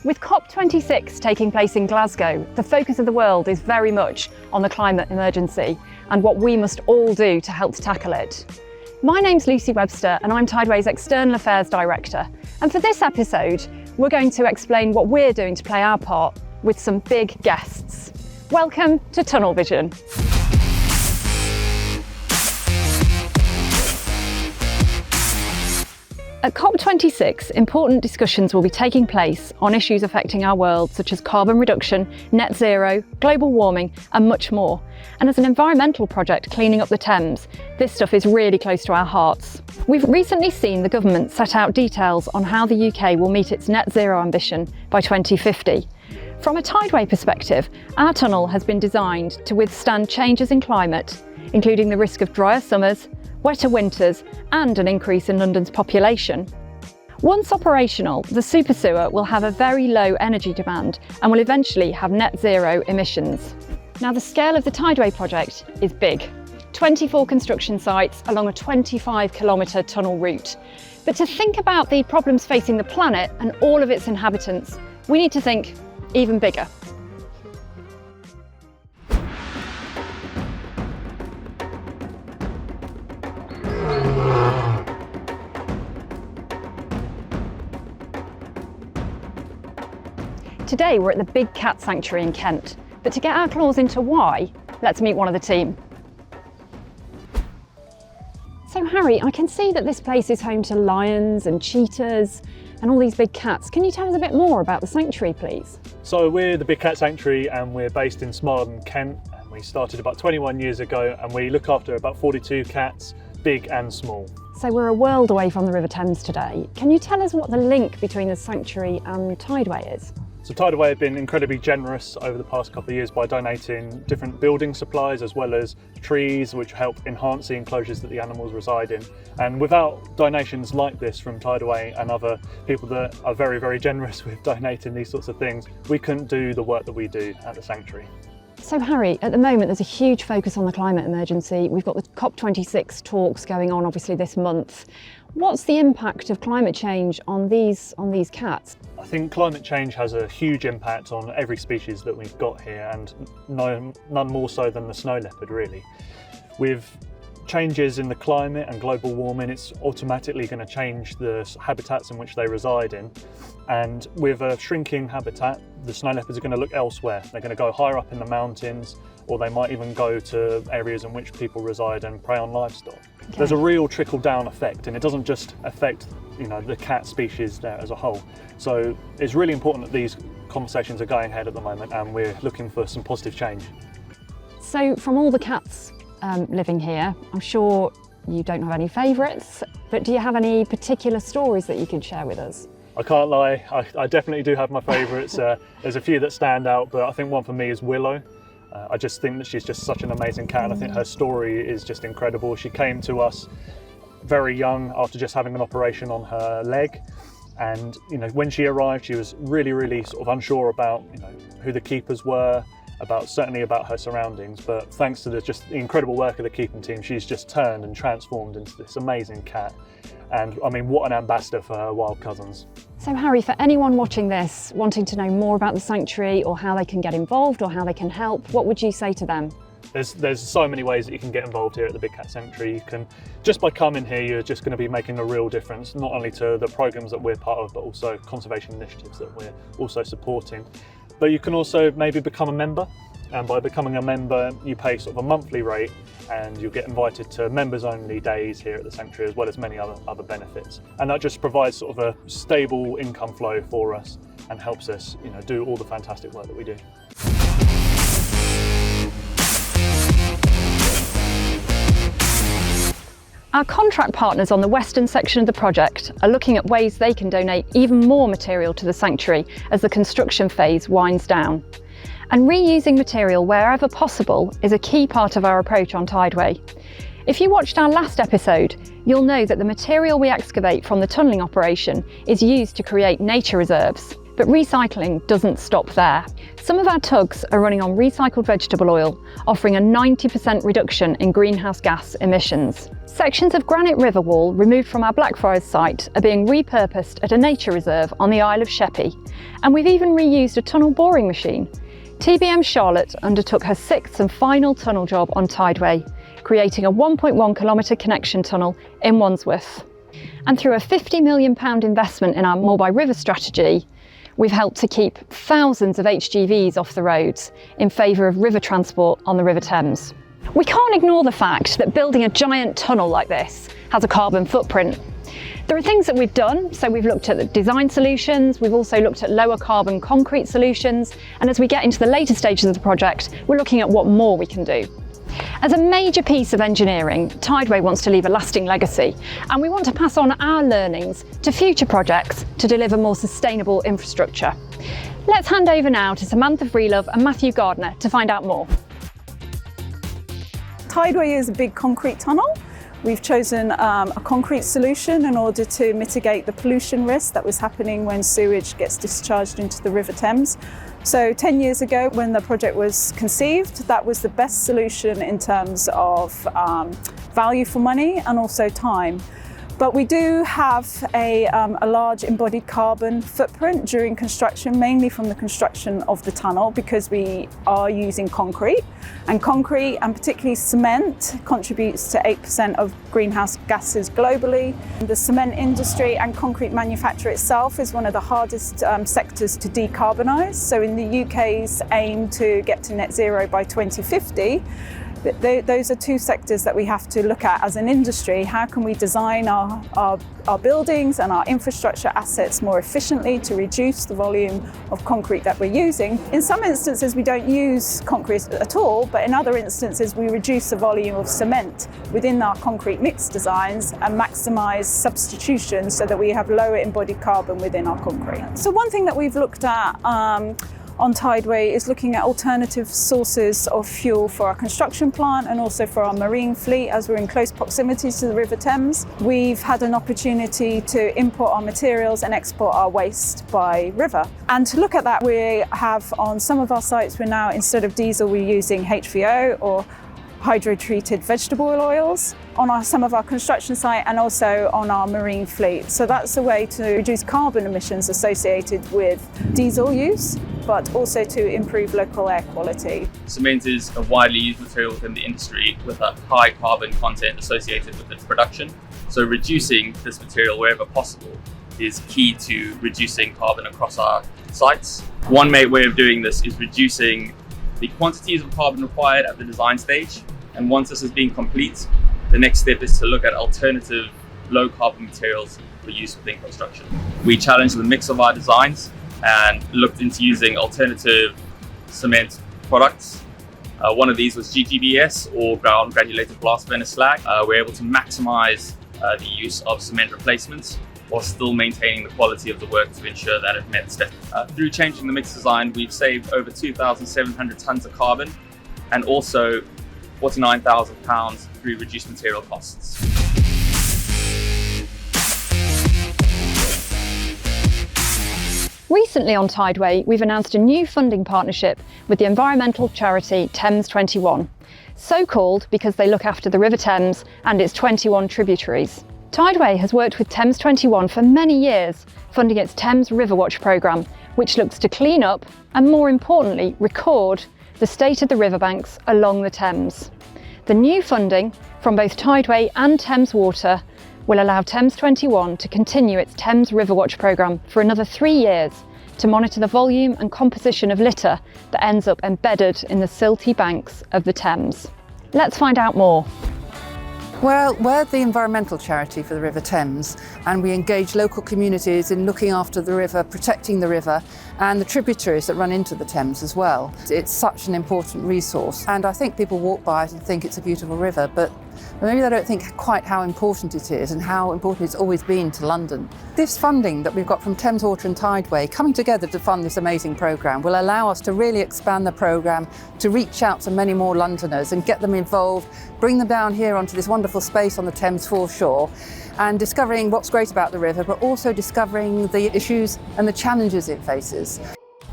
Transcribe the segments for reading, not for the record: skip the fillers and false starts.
With COP26 taking place in Glasgow, the focus of the world is very much on the climate emergency and what we must all do to help tackle it. My name's Lucy Webster and I'm Tideway's External Affairs Director. And for this episode, we're going to explain what we're doing to play our part with some big guests. Welcome to Tunnel Vision. At COP26, important discussions will be taking place on issues affecting our world, such as carbon reduction, net zero, global warming, and much more. And as an environmental project cleaning up the Thames, this stuff is really close to our hearts. We've recently seen the government set out details on how the UK will meet its net zero ambition by 2050. From a Tideway perspective, our tunnel has been designed to withstand changes in climate, including the risk of drier summers, wetter winters and an increase in London's population. Once operational, the super sewer will have a very low energy demand and will eventually have net zero emissions. Now the scale of the Tideway project is big. 24 construction sites along a 25-kilometre tunnel route. But to think about the problems facing the planet and all of its inhabitants, we need to think even bigger. Today we're at the Big Cat Sanctuary in Kent, but to get our claws into why, let's meet one of the team. So Harry, I can see that this place is home to lions and cheetahs and all these big cats. Can you tell us a bit more about the sanctuary, please? So we're the Big Cat Sanctuary and we're based in Smarden, Kent. And we started about 21 years ago and we look after about 42 cats, big and small. So we're a world away from the River Thames today. Can you tell us what the link between the sanctuary and Tideway is? So Tideway have been incredibly generous over the past couple of years by donating different building supplies as well as trees which help enhance the enclosures that the animals reside in. And without donations like this from Tideway and other people that are very, very generous with donating these sorts of things, we couldn't do the work that we do at the sanctuary. So Harry, at the moment there's a huge focus on the climate emergency. We've got the COP26 talks going on obviously this month. What's the impact of climate change on these cats? I think climate change has a huge impact on every species that we've got here and none more so than the snow leopard really. With changes in the climate and global warming, it's automatically going to change the habitats in which they reside in. And with a shrinking habitat, the snow leopards are going to look elsewhere. They're going to go higher up in the mountains, or they might even go to areas in which people reside and prey on livestock. Okay. There's a real trickle-down effect, and it doesn't just affect, the cat species there as a whole. So it's really important that these conversations are going ahead at the moment, and we're looking for some positive change. So from all the cats living here, I'm sure you don't have any favourites, but do you have any particular stories that you can share with us? I can't lie, I definitely do have my favourites. There's a few that stand out, but I think one for me is Willow. I just think that she's just such an amazing cat and I think her story is just incredible. She came to us very young after just having an operation on her leg. And when she arrived, she was really sort of unsure about who the keepers were, certainly about her surroundings. But thanks to the incredible work of the keeping team, she's just turned and transformed into this amazing cat. And I mean, what an ambassador for her wild cousins. So Harry, for anyone watching this, wanting to know more about the sanctuary or how they can get involved or how they can help, what would you say to them? There's so many ways that you can get involved here at the Big Cat Sanctuary. You can, just by coming here, you're just going to be making a real difference, not only to the programs that we're part of, but also conservation initiatives that we're also supporting. But you can also maybe become a member. And by becoming a member, you pay sort of a monthly rate and you'll get invited to members-only days here at the sanctuary, as well as many other benefits. And that just provides sort of a stable income flow for us and helps us, do all the fantastic work that we do. Our contract partners on the western section of the project are looking at ways they can donate even more material to the sanctuary as the construction phase winds down. And reusing material wherever possible is a key part of our approach on Tideway. If you watched our last episode, you'll know that the material we excavate from the tunnelling operation is used to create nature reserves. But recycling doesn't stop there. Some of our tugs are running on recycled vegetable oil, offering a 90% reduction in greenhouse gas emissions. Sections of granite river wall removed from our Blackfriars site are being repurposed at a nature reserve on the Isle of Sheppey, and we've even reused a tunnel boring machine. TBM Charlotte undertook her 6th and final tunnel job on Tideway, creating a 1.1 kilometre connection tunnel in Wandsworth. And through a £50 million investment in our More by River strategy, we've helped to keep thousands of HGVs off the roads in favour of river transport on the River Thames. We can't ignore the fact that building a giant tunnel like this has a carbon footprint. There are things that we've done, so we've looked at the design solutions, we've also looked at lower carbon concrete solutions, and as we get into the later stages of the project, we're looking at what more we can do. As a major piece of engineering, Tideway wants to leave a lasting legacy, and we want to pass on our learnings to future projects to deliver more sustainable infrastructure. Let's hand over now to Samantha Freelove and Matthew Gardner to find out more. Tideway is a big concrete tunnel. We've chosen a concrete solution in order to mitigate the pollution risk that was happening when sewage gets discharged into the River Thames. So 10 years ago, when the project was conceived, that was the best solution in terms of value for money and also time. But we do have a large embodied carbon footprint during construction, mainly from the construction of the tunnel, because we are using concrete. And concrete, and particularly cement, contributes to 8% of greenhouse gases globally. The cement industry and concrete manufacture itself is one of the hardest sectors to decarbonise. So in the UK's aim to get to net zero by 2050, those are two sectors that we have to look at as an industry. How can we design our buildings and our infrastructure assets more efficiently to reduce the volume of concrete that we're using? In some instances, we don't use concrete at all, but in other instances, we reduce the volume of cement within our concrete mix designs and maximise substitution so that we have lower embodied carbon within our concrete. So one thing that we've looked at on Tideway is looking at alternative sources of fuel for our construction plant and also for our marine fleet as we're in close proximity to the River Thames. We've had an opportunity to import our materials and export our waste by river. And to look at that, we have on some of our sites, we're now, instead of diesel, we're using HVO or hydro-treated vegetable oils on some of our construction site and also on our marine fleet. So that's a way to reduce carbon emissions associated with diesel use, but also to improve local air quality. Cement is a widely used material within the industry with a high carbon content associated with its production. So reducing this material wherever possible is key to reducing carbon across our sites. One main way of doing this is reducing the quantities of carbon required at the design stage. And once this has been complete, the next step is to look at alternative low carbon materials for use within construction. We challenged the mix of our designs and looked into using alternative cement products. One of these was GGBS, or ground granulated blast furnace slag. We're able to maximize the use of cement replacements while still maintaining the quality of the work to ensure that it met spec. Through changing the mix design, we've saved over 2,700 tonnes of carbon and also £49,000 through reduced material costs. Recently on Tideway, we've announced a new funding partnership with the environmental charity Thames 21, so called because they look after the River Thames and its 21 tributaries. Tideway has worked with Thames 21 for many years, funding its Thames River Watch programme, which looks to clean up and, more importantly, record the state of the riverbanks along the Thames. The new funding from both Tideway and Thames Water will allow Thames 21 to continue its Thames River Watch programme for another 3 years to monitor the volume and composition of litter that ends up embedded in the silty banks of the Thames. Let's find out more. Well, we're the environmental charity for the River Thames, and we engage local communities in looking after the river, protecting the river and the tributaries that run into the Thames as well. It's such an important resource, and I think people walk by it and think it's a beautiful river, but but maybe they don't think quite how important it is and how important it's always been to London. This funding that we've got from Thames Water and Tideway coming together to fund this amazing programme will allow us to really expand the programme, to reach out to many more Londoners and get them involved, bring them down here onto this wonderful space on the Thames foreshore, and discovering what's great about the river, but also discovering the issues and the challenges it faces.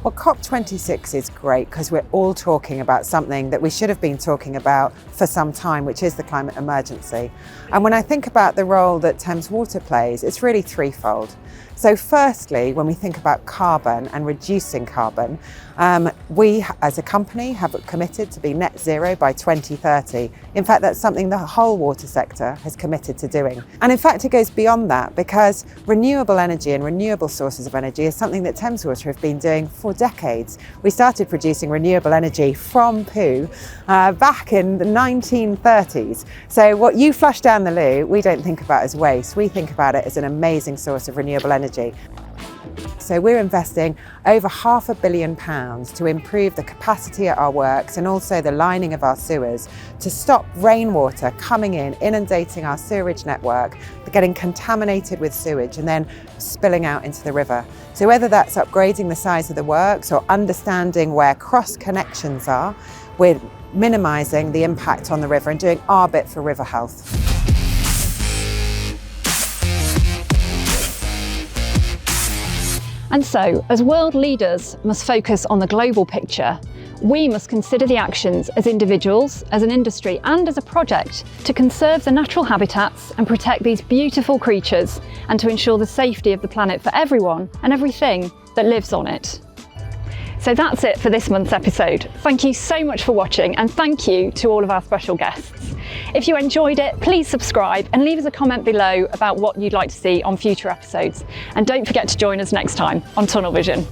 Well, COP26 is great because we're all talking about something that we should have been talking about for some time, which is the climate emergency. And when I think about the role that Thames Water plays, it's really threefold. So firstly, when we think about carbon and reducing carbon, we as a company have committed to be net zero by 2030. In fact, that's something the whole water sector has committed to doing. And in fact, it goes beyond that because renewable energy and renewable sources of energy is something that Thames Water have been doing for decades. We started producing renewable energy from poo back in the 1930s. So what you flush down the loo, we don't think about as waste. We think about it as an amazing source of renewable energy. So we're investing over £500 million to improve the capacity at our works and also the lining of our sewers to stop rainwater coming in, inundating our sewerage network, getting contaminated with sewage and then spilling out into the river. So whether that's upgrading the size of the works or understanding where cross connections are, we're minimising the impact on the river and doing our bit for river health. And so, as world leaders must focus on the global picture, we must consider the actions as individuals, as an industry and as a project to conserve the natural habitats and protect these beautiful creatures and to ensure the safety of the planet for everyone and everything that lives on it. So that's it for this month's episode. Thank you so much for watching and thank you to all of our special guests. If you enjoyed it, please subscribe and leave us a comment below about what you'd like to see on future episodes. And don't forget to join us next time on Tunnel Vision.